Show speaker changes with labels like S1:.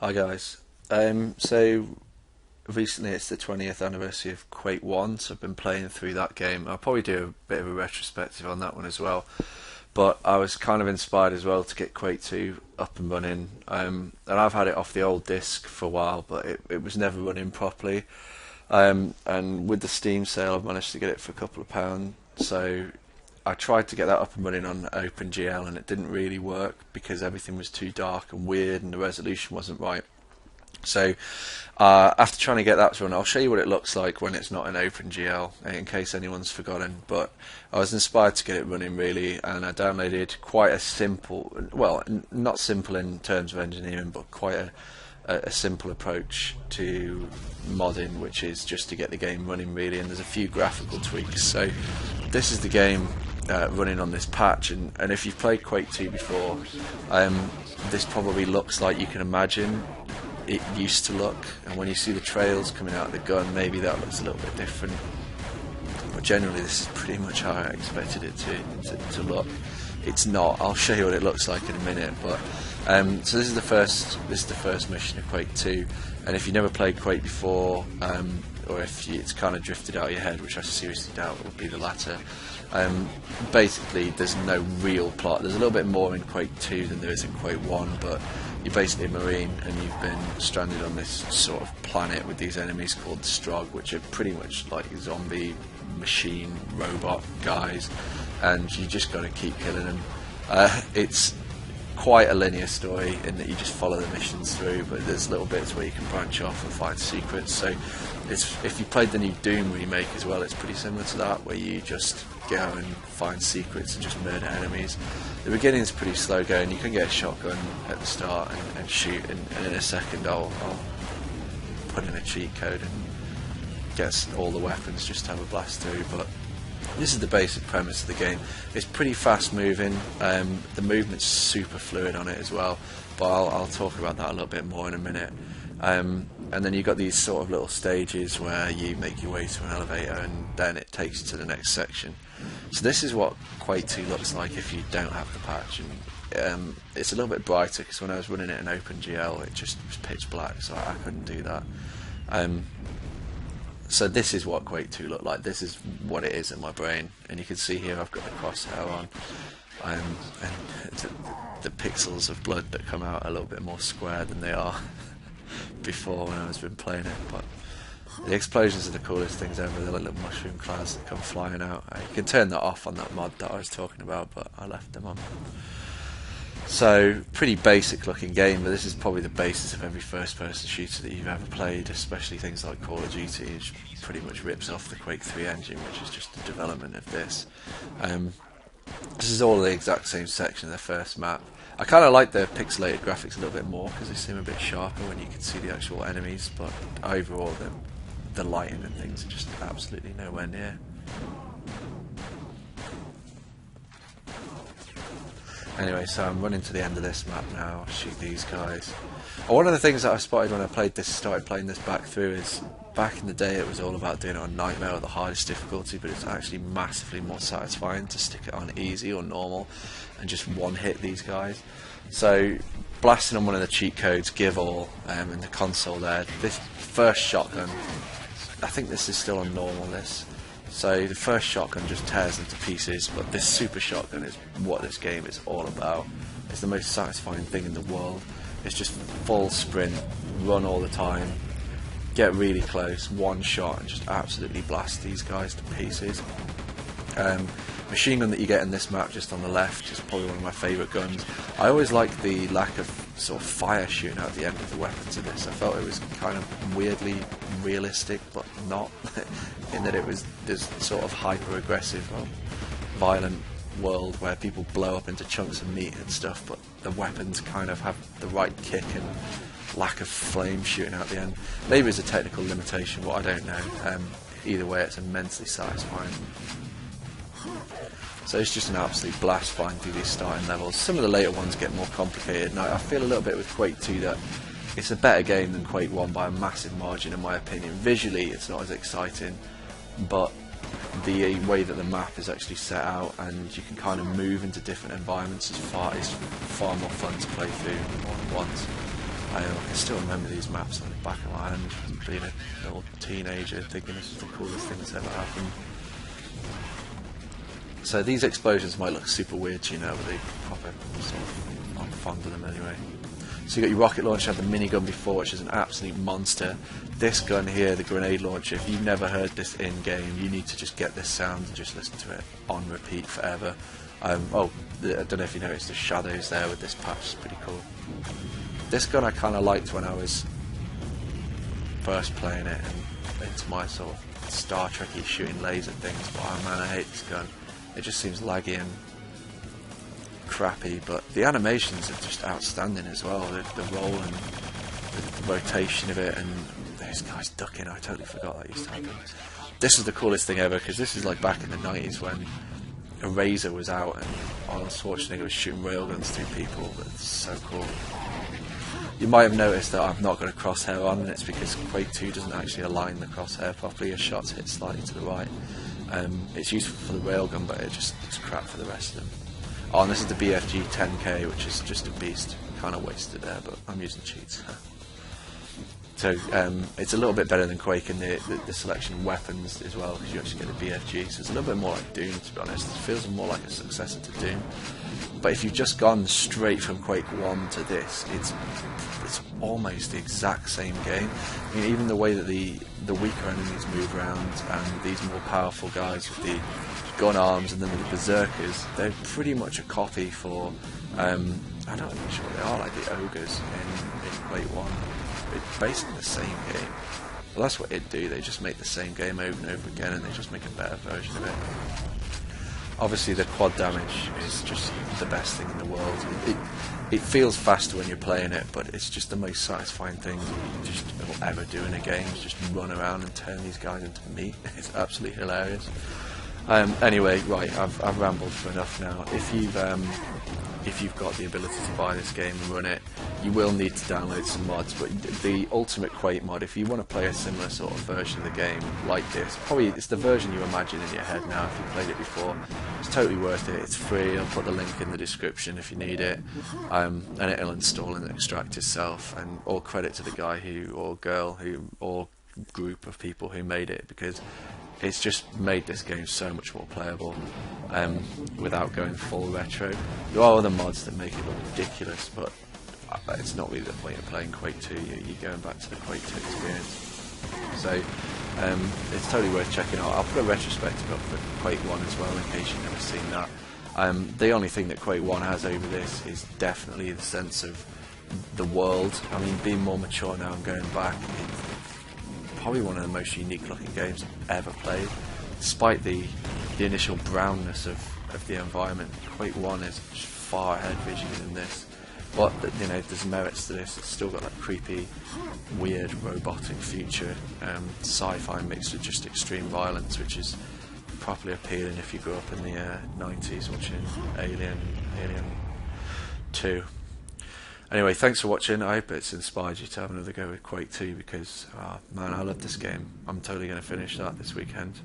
S1: Hi guys. So recently it's the 20th anniversary of Quake 1, so I've been playing through that game. I'll probably do a bit of a retrospective on that one as well. But I was kind of inspired as well to get Quake 2 up and running. And I've had it off the old disc for a while, but it was never running properly. And with the Steam sale, I've managed to get it for a couple of pounds. So I tried to get that up and running on OpenGL, and it didn't really work because everything was too dark and weird, and the resolution wasn't right. So after trying to get that to run, I'll show you what it looks like when it's not in OpenGL, in case anyone's forgotten. But I was inspired to get it running really, and I downloaded quite a simple, well, not simple in terms of engineering, but quite a simple approach to modding, which is just to get the game running really. And there's a few graphical tweaks. So this is the game running on this patch, and if you've played Quake 2 before, this probably looks like you can imagine it used to look, and when you see the trails coming out of the gun, maybe that looks a little bit different, but generally this is pretty much how I expected it to look. It's not. I'll show you what it looks like in a minute. But so this is the first mission of Quake 2, and if you never played Quake before, or if it's kind of drifted out of your head, which I seriously doubt would be the latter, basically there's no real plot. There's a little bit more in Quake 2 than there is in Quake 1, but you're basically a marine and you've been stranded on this sort of planet with these enemies called the Strogg, which are pretty much like zombie machine robot guys, and you just got to keep killing them. It's quite a linear story in that you just follow the missions through, but there's little bits where you can branch off and find secrets. So if you played the new Doom remake as well, it's pretty similar to that, where you just go and find secrets and just murder enemies. The beginning's pretty slow going. You can get a shotgun at the start and shoot, and in a second I'll put in a cheat code and get all the weapons just to have a blast through. But this is the basic premise of the game. It's pretty fast moving. The movement's super fluid on it as well, but I'll talk about that a little bit more in a minute. And then you've got these sort of little stages where you make your way to an elevator, and then it takes you to the next section. So this is what Quake 2 looks like if you don't have the patch, and it's a little bit brighter because when I was running it in OpenGL it just was pitch black, so I couldn't do that. So this is what Quake 2 looked like. This is what it is in my brain, and you can see here I've got the crosshair on, and the pixels of blood that come out are a little bit more square than they are before when I was been playing it. But the explosions are the coolest things ever. They're like little mushroom clouds that come flying out. You can turn that off on that mod that I was talking about, but I left them on. So pretty basic looking game, but this is probably the basis of every first person shooter that you've ever played, especially things like Call of Duty, which pretty much rips off the Quake 3 engine, which is just the development of this. This is all the exact same section of the first map. I kind of like the pixelated graphics a little bit more because they seem a bit sharper when you can see the actual enemies, but overall the lighting and things are just absolutely nowhere near. Anyway, so I'm running to the end of this map now. I'll shoot these guys. One of the things that I spotted when I started playing this back through is, back in the day it was all about doing it on Nightmare or the hardest difficulty, but it's actually massively more satisfying to stick it on easy or normal and just one hit these guys. So blasting on one of the cheat codes, give all, in the console there, this first shotgun, I think this is still on normal, this. So the first shotgun just tears into pieces, but this super shotgun is what this game is all about. It's the most satisfying thing in the world. It's just full sprint, run all the time, get really close, one shot, and just absolutely blast these guys to pieces. Machine gun that you get in this map just on the left is probably one of my favourite guns. I always like the lack of sort of fire shooting out the end of the weapons in this. I felt it was kind of weirdly realistic, but not, in that it was this sort of hyper-aggressive, violent world where people blow up into chunks of meat and stuff, but the weapons kind of have the right kick and lack of flame shooting out the end. Maybe it's a technical limitation, but I don't know. Either way, it's immensely satisfying. So it's just an absolute blast flying through these starting levels. Some of the later ones get more complicated, and I feel a little bit with Quake 2 that it's a better game than Quake 1 by a massive margin in my opinion. Visually it's not as exciting, but the way that the map is actually set out and you can kind of move into different environments is far more fun to play through more than once. I can still remember these maps on the back of my hand, being a little teenager, thinking this is the coolest thing that's ever happened. So these explosions might look super weird to you now, but they proper sort of, I'm fond of them anyway. So you got your rocket launcher, had the minigun before, which is an absolute monster. This gun here, the grenade launcher, if you've never heard this in game, you need to just get this sound and just listen to it on repeat forever. I don't know if you noticed the shadows there with this patch, it's pretty cool. This gun I kind of liked when I was first playing it and into my sort of Star Trek-y shooting laser things, but oh man, I hate this gun. It just seems laggy and crappy, but the animations are just outstanding as well. The roll and the rotation of it, and this guy's ducking. I totally forgot that used to happen. This is the coolest thing ever, because this is like back in the 90s when Eraser was out and Arnold Schwarzenegger was shooting railguns through people. It's so cool. You might have noticed that I've not got a crosshair on, and it's because Quake 2 doesn't actually align the crosshair properly. Your shots hit slightly to the right. It's useful for the railgun, but it's crap for the rest of them. Oh, and this is the BFG 10K, which is just a beast. Kind of wasted there, but I'm using cheats. So it's a little bit better than Quake in the selection of weapons as well, because you actually get the BFG, so it's a little bit more like Doom, to be honest. It feels more like a successor to Doom. But if you've just gone straight from Quake 1 to this, it's almost the exact same game. I mean, even the way that the weaker enemies move around and these more powerful guys with the gun arms and then the berserkers, they're pretty much a copy for, I'm not even sure what they are, like the ogres in Quake 1. It's basically the same game. Well, that's what it do, they just make the same game over and over again, and they just make a better version of it. Obviously the quad damage is just the best thing in the world. It feels faster when you're playing it, but it's just the most satisfying thing you just will ever do in a game, is just run around and turn these guys into meat. It's absolutely hilarious. Anyway, right, I've rambled for enough now. If you've got the ability to buy this game and run it, you will need to download some mods, but the Ultimate Quake mod, if you want to play a similar sort of version of the game like this, probably it's the version you imagine in your head now if you played it before, it's totally worth it. It's free. I'll put the link in the description if you need it, and it'll install and extract itself, and all credit to the guy or girl or group of people who made it, because it's just made this game so much more playable without going full retro. There are other mods that make it look ridiculous, but it's not really the point of playing Quake 2. You're going back to the Quake 2 experience. So it's totally worth checking out. I'll put a retrospective up for Quake 1 as well, in case you've never seen that. The only thing that Quake 1 has over this is definitely the sense of the world. I mean, being more mature now and going back, it's probably one of the most unique looking games I've ever played. Despite the initial brownness of the environment, Quake 1 is far ahead visually than this. But you know, there's merits to this. It's still got that creepy, weird, robotic future, sci-fi mixed with just extreme violence, which is properly appealing if you grew up in the 90s watching Alien 2. Anyway, thanks for watching. I hope it's inspired you to have another go with Quake 2, because man, I love this game. I'm totally going to finish that this weekend.